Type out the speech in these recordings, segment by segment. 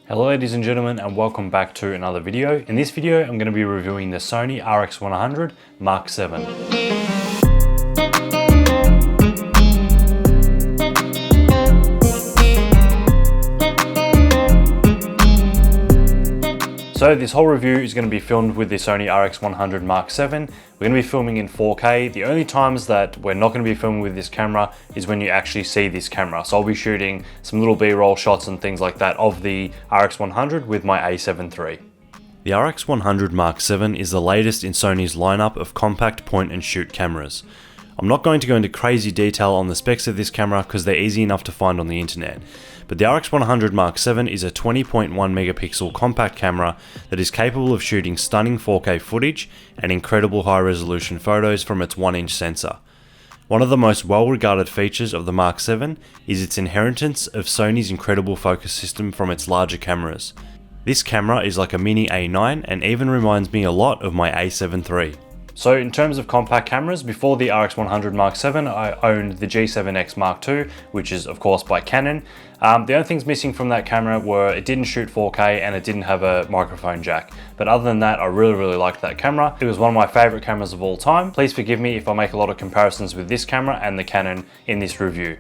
Hello ladies and gentlemen, and welcome back to another video. In this video I'm going to be reviewing the Sony RX100 VII. So this whole review is going to be filmed with the Sony RX100 VII. We're going to be filming in 4K. The only times that we're not going to be filming with this camera is when you actually see this camera. So I'll be shooting some little B-roll shots and things like that of the RX100 with my A7 III. The RX100 VII is the latest in Sony's lineup of compact point and shoot cameras. I'm not going to go into crazy detail on the specs of this camera because they're easy enough to find on the internet. But the RX100 VII is a 20.1 megapixel compact camera that is capable of shooting stunning 4K footage and incredible high resolution photos from its 1-inch sensor. One of the most well-regarded features of the Mark VII is its inheritance of Sony's incredible focus system from its larger cameras. This camera is like a mini A9 and even reminds me a lot of my A7 III. So in terms of compact cameras, before the RX100 VII, I owned the G7X Mark II, which is of course by Canon. The only things missing from that camera were it didn't shoot 4K and it didn't have a microphone jack. But other than that, I really liked that camera. It was one of my favorite cameras of all time. Please forgive me if I make a lot of comparisons with this camera and the Canon in this review.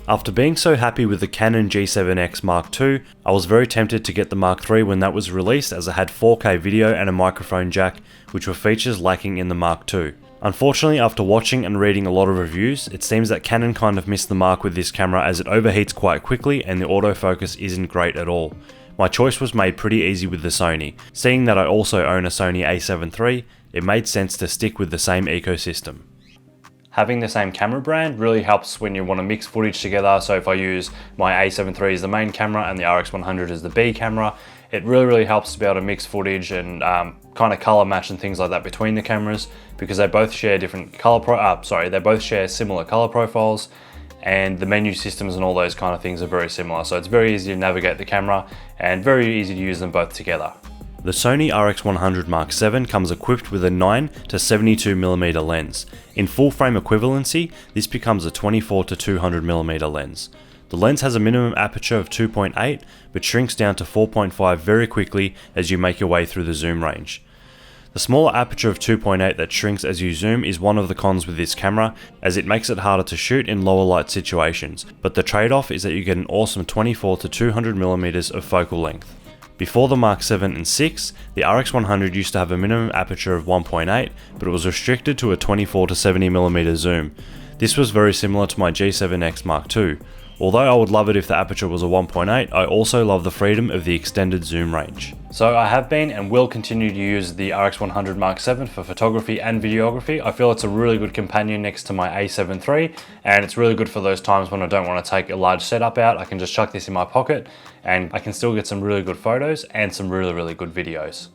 After being so happy with the Canon G7X Mark II, I was very tempted to get the Mark III when that was released, as it had 4K video and a microphone jack, which were features lacking in the Mark II. Unfortunately, after watching and reading a lot of reviews, it seems that Canon kind of missed the mark with this camera as it overheats quite quickly and the autofocus isn't great at all. My choice was made pretty easy with the Sony. Seeing that I also own a Sony A7 III, it made sense to stick with the same ecosystem. Having the same camera brand really helps when you want to mix footage together. So if I use my A7 III as the main camera and the RX100 as the B camera, it really helps to be able to mix footage and kind of color match and things like that between the cameras, because they both share they both share similar color profiles, and the menu systems and all those kind of things are very similar. So it's very easy to navigate the camera and very easy to use them both together. The Sony RX100 VII comes equipped with a 9 to 72mm lens. In full frame equivalency, this becomes a 24 to 200mm lens. The lens has a minimum aperture of 2.8 but shrinks down to 4.5 very quickly as you make your way through the zoom range. The smaller aperture of 2.8 that shrinks as you zoom is one of the cons with this camera, as it makes it harder to shoot in lower light situations, but the trade-off is that you get an awesome 24 to 200mm of focal length. Before the Mark VII and VI, the RX100 used to have a minimum aperture of 1.8, but it was restricted to a 24 to 70mm zoom. This was very similar to my G7X Mark II. Although I would love it if the aperture was a 1.8, I also love the freedom of the extended zoom range. So I have been and will continue to use the RX100 VII for photography and videography. I feel it's a really good companion next to my A7 III, and it's really good for those times when I don't want to take a large setup out. I can just chuck this in my pocket and I can still get some really good photos and some really good videos.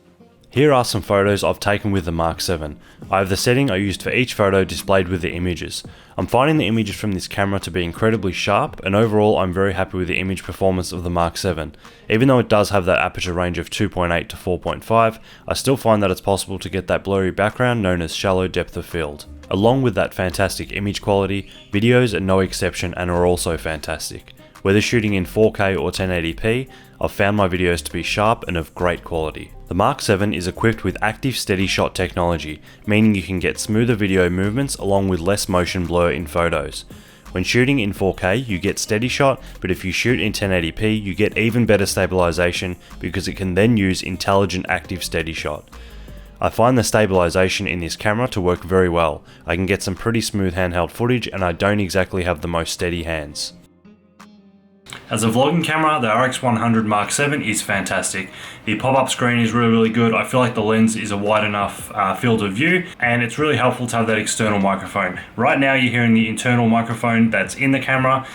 Here are some photos I've taken with the Mark VII. I have the setting I used for each photo displayed with the images. I'm finding the images from this camera to be incredibly sharp, and overall I'm very happy with the image performance of the Mark VII. Even though it does have that aperture range of 2.8 to 4.5, I still find that it's possible to get that blurry background known as shallow depth of field. Along with that fantastic image quality, videos are no exception and are also fantastic. Whether shooting in 4K or 1080p, I've found my videos to be sharp and of great quality. The Mark VII is equipped with active steady shot technology, meaning you can get smoother video movements along with less motion blur in photos. When shooting in 4K, you get steady shot, but if you shoot in 1080p, you get even better stabilization because it can then use intelligent active steady shot. I find the stabilization in this camera to work very well. I can get some pretty smooth handheld footage and I don't exactly have the most steady hands. As a vlogging camera, the RX100 VII is fantastic. The pop-up screen is really good. I feel like the lens is a wide enough field of view, and it's really helpful to have that external microphone. Right now you're hearing the internal microphone that's in the camera.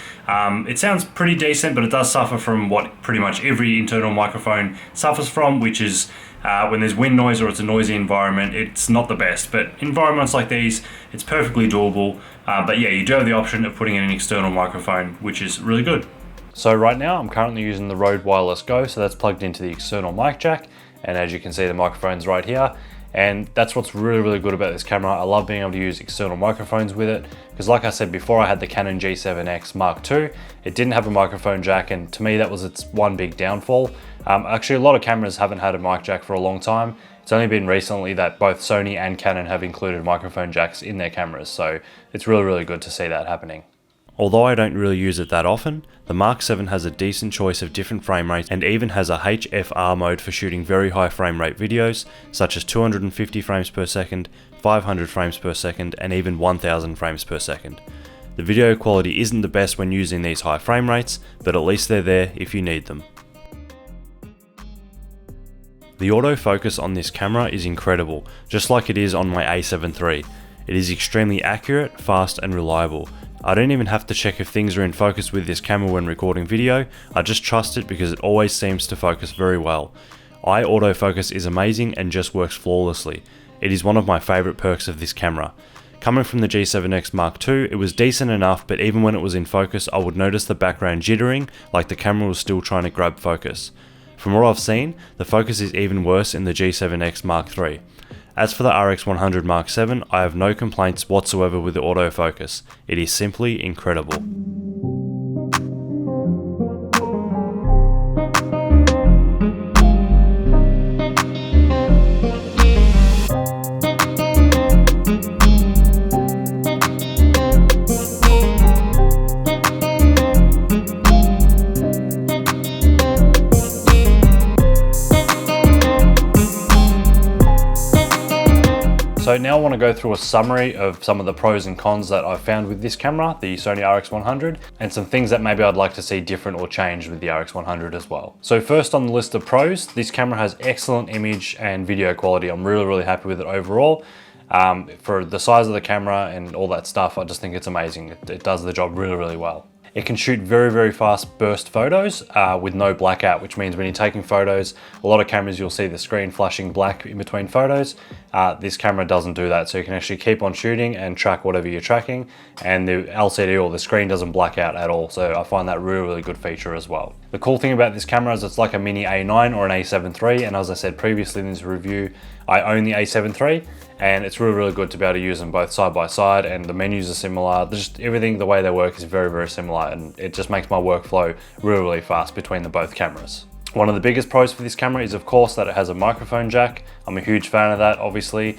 It sounds pretty decent, but it does suffer from what pretty much every internal microphone suffers from, which is when there's wind noise or it's a noisy environment, it's not the best. But environments like these, it's perfectly doable. But yeah, you do have the option of putting in an external microphone, which is really good. So right now I'm currently using the Rode Wireless Go, so that's plugged into the external mic jack, and as you can see the microphone's right here, and that's what's really good about this camera. I love being able to use external microphones with it, because like I said before, I had the Canon G7X Mark II. It didn't have a microphone jack, and to me that was its one big downfall. Actually, a lot of cameras haven't had a mic jack for a long time. It's only been recently that both Sony and Canon have included microphone jacks in their cameras, so it's really, really good to see that happening. Although I don't really use it that often, the Mark VII has a decent choice of different frame rates and even has a Hfr mode for shooting very high frame rate videos, such as 250 frames per second, 500 frames per second, and even 1000 frames per second. The video quality isn't the best when using these high frame rates, but at least they're there if you need them. The autofocus on this camera is incredible, just like it is on my A7 III. It is extremely accurate, fast, and reliable. I don't even have to check if things are in focus with this camera when recording video, I just trust it because it always seems to focus very well. Autofocus is amazing and just works flawlessly. It is one of my favourite perks of this camera. Coming from the G7X Mark II, it was decent enough, but even when it was in focus, I would notice the background jittering, like the camera was still trying to grab focus. From what I've seen, the focus is even worse in the G7X Mark III. As for the RX100 VII, I have no complaints whatsoever with the autofocus. It is simply incredible. So now I want to go through a summary of some of the pros and cons that I've found with this camera, the Sony RX100, and some things that maybe I'd like to see different or change with the RX100 as well. So first on the list of pros, this camera has excellent image and video quality. I'm really, really happy with it overall. For the size of the camera and all that stuff, I just think it's amazing. It does the job really, really well. It can shoot very, very fast burst photos with no blackout, which means when you're taking photos, a lot of cameras you'll see the screen flashing black in between photos. This camera doesn't do that, so you can actually keep on shooting and track whatever you're tracking, and the LCD or the screen doesn't black out at all, so I find that really, really good feature as well. The cool thing about this camera is it's like a mini A9 or an A7 III, and as I said previously in this review, I own the A7 III, and it's really, really good to be able to use them both side by side, and the menus are similar. Just everything, the way they work is very, very similar, and it just makes my workflow really, really fast between the both cameras. One of the biggest pros for this camera is of course that it has a microphone jack. I'm a huge fan of that, obviously.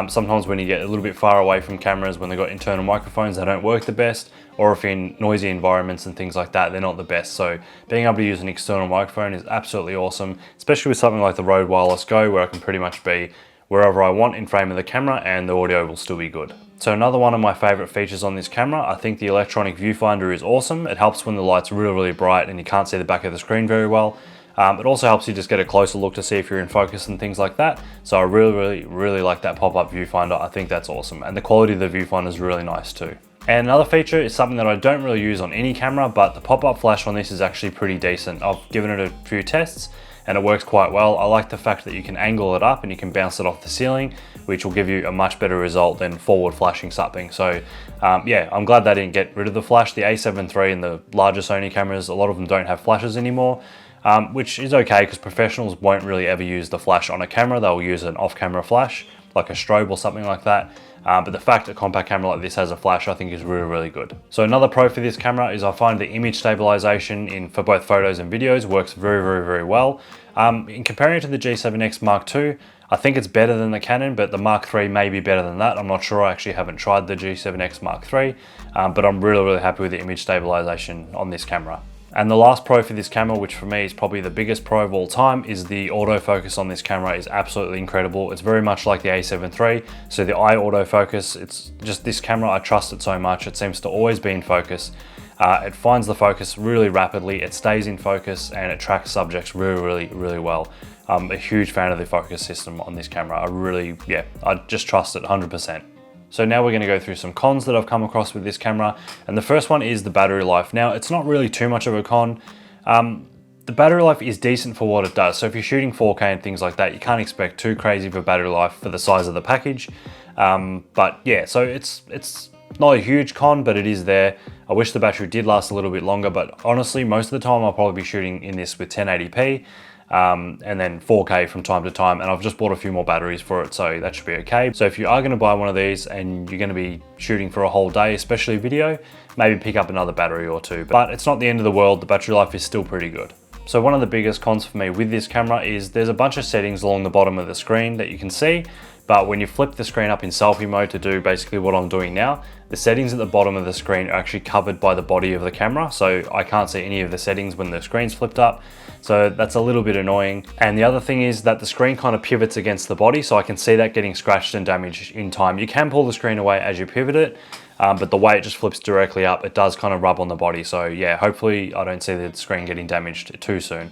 Sometimes when you get a little bit far away from cameras, when they've got internal microphones, they don't work the best, or if you're in noisy environments and things like that, they're not the best. So being able to use an external microphone is absolutely awesome, especially with something like the Rode Wireless Go, where I can pretty much be wherever I want in frame of the camera and the audio will still be good. So another one of my favorite features on this camera, I think the electronic viewfinder is awesome. It helps when the light's really, really bright and you can't see the back of the screen very well. It also helps you just get a closer look to see if you're in focus and things like that. So I really, really like that pop-up viewfinder. I think that's awesome. And the quality of the viewfinder is really nice too. And another feature is something that I don't really use on any camera, but the pop-up flash on this is actually pretty decent. I've given it a few tests and it works quite well. I like the fact that you can angle it up and you can bounce it off the ceiling, which will give you a much better result than forward flashing something. So yeah, I'm glad they didn't get rid of the flash. The A7 III and the larger Sony cameras, a lot of them don't have flashes anymore, which is okay because professionals won't really ever use the flash on a camera. They'll use an off-camera flash, like a strobe or something like that. But the fact a compact camera like this has a flash, I think is really, really good. So another pro for this camera is I find the image stabilization for both photos and videos works very, very, very well. In comparing it to the G7X Mark II, I think it's better than the Canon, but the Mark III may be better than that. I'm not sure, I actually haven't tried the G7X Mark III, but I'm really, really happy with the image stabilization on this camera. And the last pro for this camera, which for me is probably the biggest pro of all time, is the autofocus on this camera is absolutely incredible. It's very much like the A7 III. So the eye autofocus, it's just this camera, I trust it so much. It seems to always be in focus. It finds the focus really rapidly, it stays in focus, and it tracks subjects really, really, really well. I'm a huge fan of the focus system on this camera. I just trust it 100%. So now we're going to go through some cons that I've come across with this camera, and the first one is the battery life. Now, it's not really too much of a con. The battery life is decent for what it does. So if you're shooting 4K and things like that, you can't expect too crazy of a battery life for the size of the package. But yeah, so it's not a huge con, but it is there. I wish the battery did last a little bit longer, but honestly, most of the time I'll probably be shooting in this with 1080p. And then 4K from time to time, and I've just bought a few more batteries for it, so that should be okay. So if you are going to buy one of these and you're going to be shooting for a whole day, especially video, maybe pick up another battery or two, but it's not the end of the world. The battery life is still pretty good. So one of the biggest cons for me with this camera is there's a bunch of settings along the bottom of the screen that you can see, but when you flip the screen up in selfie mode to do basically what I'm doing now, the settings at the bottom of the screen are actually covered by the body of the camera, so I can't see any of the settings when the screen's flipped up. So that's a little bit annoying. And the other thing is that the screen kind of pivots against the body, so I can see that getting scratched and damaged in time. You can pull the screen away as you pivot it, but the way it just flips directly up, it does kind of rub on the body. So yeah, hopefully I don't see the screen getting damaged too soon.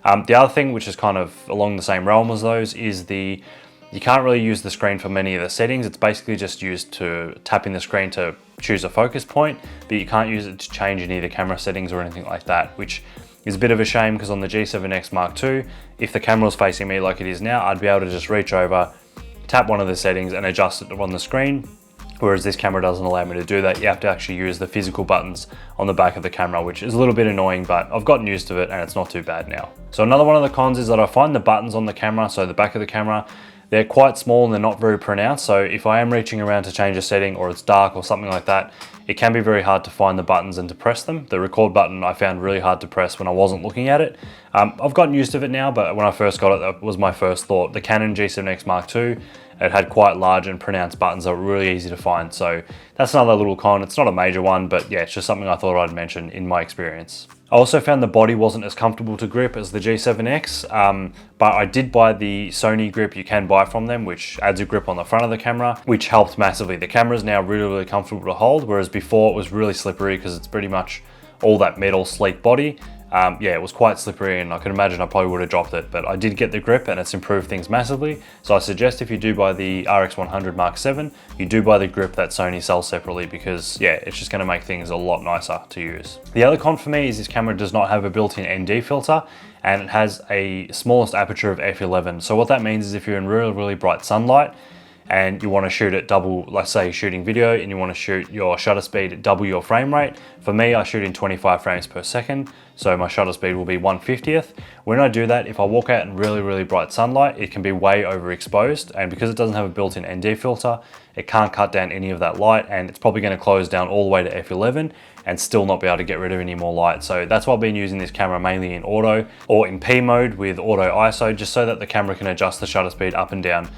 The other thing, which is kind of along the same realm as those, is you can't really use the screen for many of the settings. It's basically just used to tapping the screen to choose a focus point, but you can't use it to change any of the camera settings or anything like that, which is a bit of a shame because on the G7X Mark II, if the camera was facing me like it is now, I'd be able to just reach over, tap one of the settings and adjust it on the screen. Whereas this camera doesn't allow me to do that. You have to actually use the physical buttons on the back of the camera, which is a little bit annoying, but I've gotten used to it and it's not too bad now. So another one of the cons is that I find the buttons on the camera, so the back of the camera, they're quite small and they're not very pronounced. So if I am reaching around to change a setting or it's dark or something like that, it can be very hard to find the buttons and to press them. The record button I found really hard to press when I wasn't looking at it. I've gotten used to it now, but when I first got it, that was my first thought. The Canon G7X Mark II, it had quite large and pronounced buttons that were really easy to find. So that's another little con. It's not a major one, but yeah, it's just something I thought I'd mention in my experience. I also found the body wasn't as comfortable to grip as the G7X, but I did buy the Sony grip you can buy from them, which adds a grip on the front of the camera, which helped massively. The camera is now really, really comfortable to hold, whereas before it was really slippery because it's pretty much all that metal sleek body. Yeah, it was quite slippery and I can imagine I probably would have dropped it, but I did get the grip and it's improved things massively. So I suggest if you do buy the RX100 Mark VII, you do buy the grip that Sony sells separately because yeah, it's just gonna make things a lot nicer to use. The other con for me is this camera does not have a built-in ND filter and it has a smallest aperture of f11. So what that means is if you're in really, really bright sunlight, and you want to shoot at double, let's say shooting video and you want to shoot your shutter speed at double your frame rate. For me, I shoot in 25 frames per second, so my shutter speed will be 1/50th. When I do that, if I walk out in really, really bright sunlight, it can be way overexposed, and because it doesn't have a built-in ND filter, it can't cut down any of that light, and it's probably going to close down all the way to f11 and still not be able to get rid of any more light. So that's why I've been using this camera mainly in auto or in P mode with auto ISO, just so that the camera can adjust the shutter speed up and down.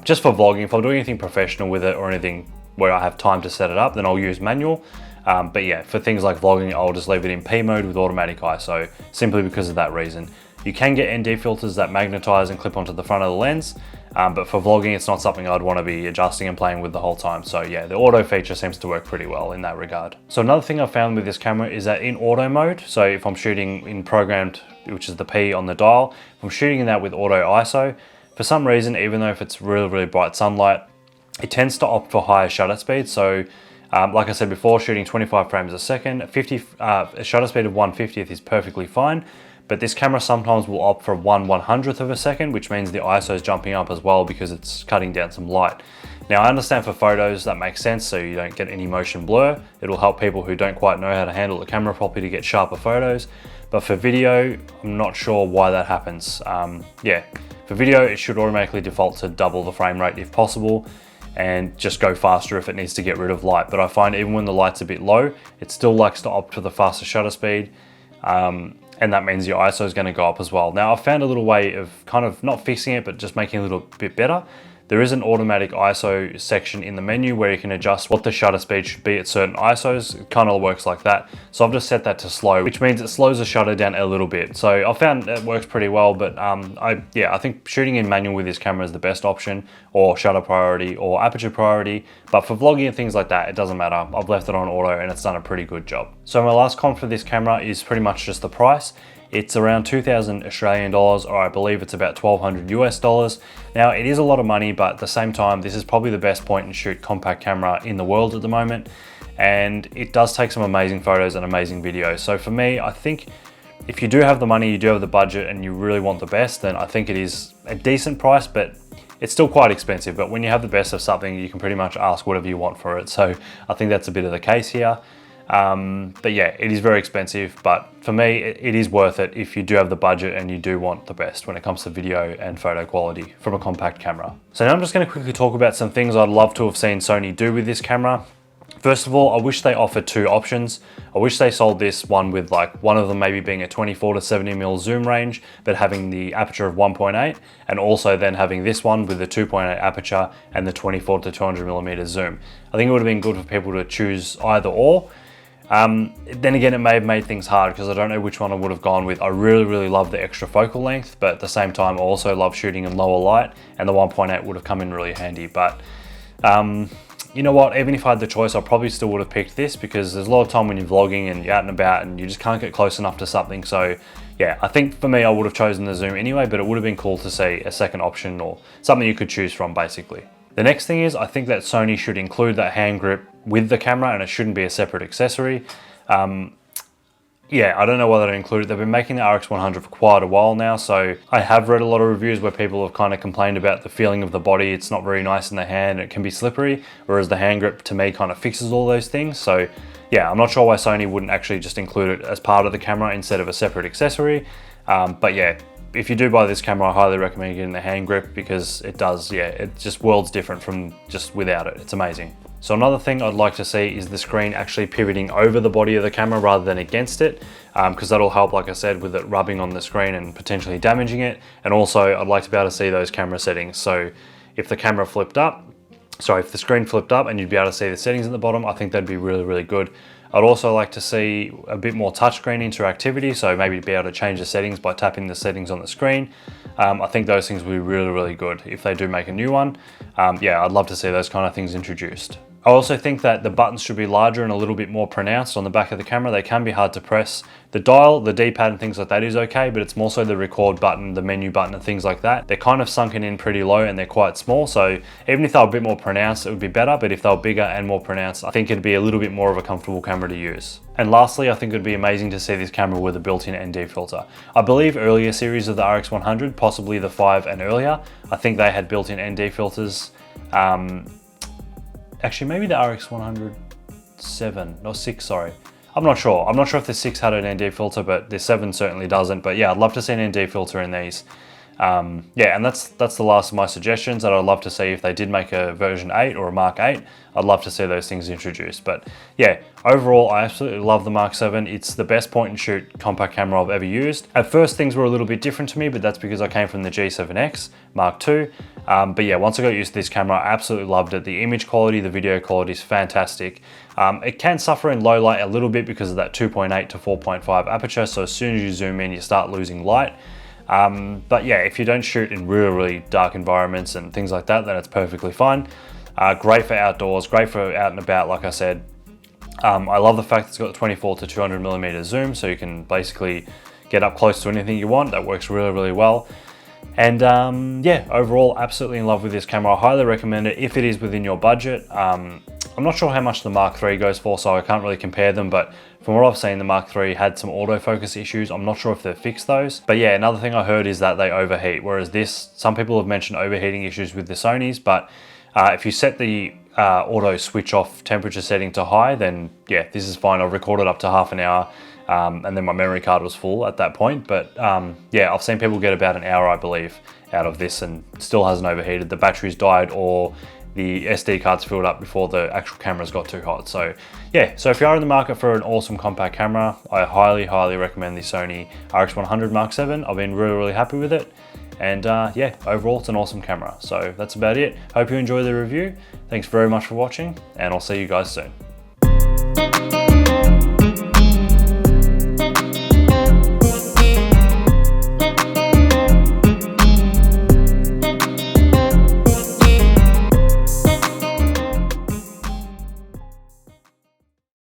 Just for vlogging, if I'm doing anything professional with it or anything where I have time to set it up, then I'll use manual. But yeah, for things like vlogging, I'll just leave it in P mode with automatic ISO, simply because of that reason. You can get ND filters that magnetize and clip onto the front of the lens, but for vlogging, it's not something I'd want to be adjusting and playing with the whole time. So yeah, the auto feature seems to work pretty well in that regard. So another thing I found with this camera is that in auto mode, so if I'm shooting in programmed, which is the P on the dial, if I'm shooting in that with auto ISO, for some reason, even though if it's really, really bright sunlight, it tends to opt for higher shutter speed. So like I said before, shooting 25 frames a second, a shutter speed of 1/50th is perfectly fine, but this camera sometimes will opt for 1/100th of a second, which means the ISO is jumping up as well because it's cutting down some light. Now I understand for photos that makes sense, so you don't get any motion blur. It'll help people who don't quite know how to handle the camera properly to get sharper photos. But for video, I'm not sure why that happens. Yeah. For video, it should automatically default to double the frame rate if possible and just go faster if it needs to get rid of light. But I find even when the light's a bit low, it still likes to opt for the faster shutter speed. And that means your ISO is going to go up as well. Now I've found a little way of kind of not fixing it, but just making it a little bit better. There is an automatic ISO section in the menu where you can adjust what the shutter speed should be at certain ISOs. It kind of works like that. So I've just set that to slow, which means it slows the shutter down a little bit. So I found it works pretty well, but I think shooting in manual with this camera is the best option, or shutter priority or aperture priority. But for vlogging and things like that, it doesn't matter. I've left it on auto and it's done a pretty good job. So my last con for this camera is pretty much just the price. It's around 2,000 Australian dollars, or I believe it's about 1,200 US dollars. Now it is a lot of money, but at the same time, this is probably the best point and shoot compact camera in the world at the moment. And it does take some amazing photos and amazing videos. So for me, I think if you do have the money, you do have the budget and you really want the best, then I think it is a decent price, but it's still quite expensive. But when you have the best of something, you can pretty much ask whatever you want for it. So I think that's a bit of the case here. But yeah, it is very expensive, but for me, it is worth it if you do have the budget and you do want the best when it comes to video and photo quality from a compact camera. So now I'm just going to quickly talk about some things I'd love to have seen Sony do with this camera. First of all, I wish they offered two options. I wish they sold this one with like one of them maybe being a 24 to 70mm zoom range, but having the aperture of 1.8, and also then having this one with the 2.8 aperture and the 24 to 200mm zoom. I think it would have been good for people to choose either or. Then again, it may have made things hard because I don't know which one I would have gone with. I really love the extra focal length, but at the same time, I also love shooting in lower light, and the 1.8 would have come in really handy. But you know what, even if I had the choice, I probably still would have picked this, because there's a lot of time when you're vlogging and you're out and about and you just can't get close enough to something. So yeah, I think for me, I would have chosen the zoom anyway, but it would have been cool to see a second option or something you could choose from basically. The next thing is, I think that Sony should include that hand grip with the camera, and it shouldn't be a separate accessory. Yeah, I don't know why they don't include it. They've been making the RX100 for quite a while now, so I have read a lot of reviews where people have kind of complained about the feeling of the body. It's not very nice in the hand, it can be slippery, whereas the hand grip to me kind of fixes all those things. So yeah, I'm not sure why Sony wouldn't actually just include it as part of the camera instead of a separate accessory. But yeah, if you do buy this camera, I highly recommend getting the hand grip, because it does, yeah, it's just worlds different from just without it. It's amazing. So another thing I'd like to see is the screen actually pivoting over the body of the camera rather than against it, because that'll help, like I said, with it rubbing on the screen and potentially damaging it. And also I'd like to be able to see those camera settings. So if the camera flipped up, sorry, if the screen flipped up and you'd be able to see the settings at the bottom, I think that'd be really good. I'd also like to see a bit more touchscreen interactivity, so maybe be able to change the settings by tapping the settings on the screen. I think those things will be really good if they do make a new one. Yeah, I'd love to see those kind of things introduced. I also think that the buttons should be larger and a little bit more pronounced on the back of the camera. They can be hard to press. The dial, the D-pad and things like that is okay, but it's more so the record button, the menu button and things like that. They're kind of sunken in pretty low and they're quite small, so even if they were a bit more pronounced, it would be better, but if they were bigger and more pronounced, I think it'd be a little bit more of a comfortable camera to use. And lastly, I think it'd be amazing to see this camera with a built-in ND filter. I believe earlier series of the RX100, possibly the 5 and earlier, I think they had built-in ND filters. Actually, maybe the RX100 VII, or 6, sorry. I'm not sure. I'm not sure if the 6 had an ND filter, but the 7 certainly doesn't. But yeah, I'd love to see an ND filter in these. Yeah, and that's the last of my suggestions that I'd love to see if they did make a version 8 or a Mark 8. I'd love to see those things introduced. But yeah, overall, I absolutely love the Mark 7. It's the best point and shoot compact camera I've ever used. At first, things were a little bit different to me, but that's because I came from the G7X Mark II. But yeah, once I got used to this camera, I absolutely loved it. The image quality, the video quality is fantastic. It can suffer in low light a little bit because of that 2.8 to 4.5 aperture. So as soon as you zoom in, you start losing light. But yeah, if you don't shoot in really dark environments and things like that, then it's perfectly fine. Great for outdoors, great for out and about, like I said. I love the fact it's got 24 to 200mm zoom, so you can basically get up close to anything you want. That works really well. And yeah, overall, absolutely in love with this camera. I highly recommend it if it is within your budget. I'm not sure how much the Mark III goes for, so I can't really compare them, but from what I've seen, the Mark III had some autofocus issues. I'm not sure if they've fixed those. But yeah, another thing I heard is that they overheat, whereas this, some people have mentioned overheating issues with the Sonys, but if you set the auto switch off temperature setting to high, then yeah, this is fine. I've recorded up to half an hour. And then my memory card was full at that point. But yeah, I've seen people get about an hour, I believe, out of this and still hasn't overheated. The battery's died or the SD card's filled up before the actual cameras got too hot. So yeah, so if you are in the market for an awesome compact camera, I highly recommend the Sony RX100 Mark VII. I've been really happy with it. And yeah, overall, it's an awesome camera. So that's about it. Hope you enjoy the review. Thanks very much for watching, and I'll see you guys soon.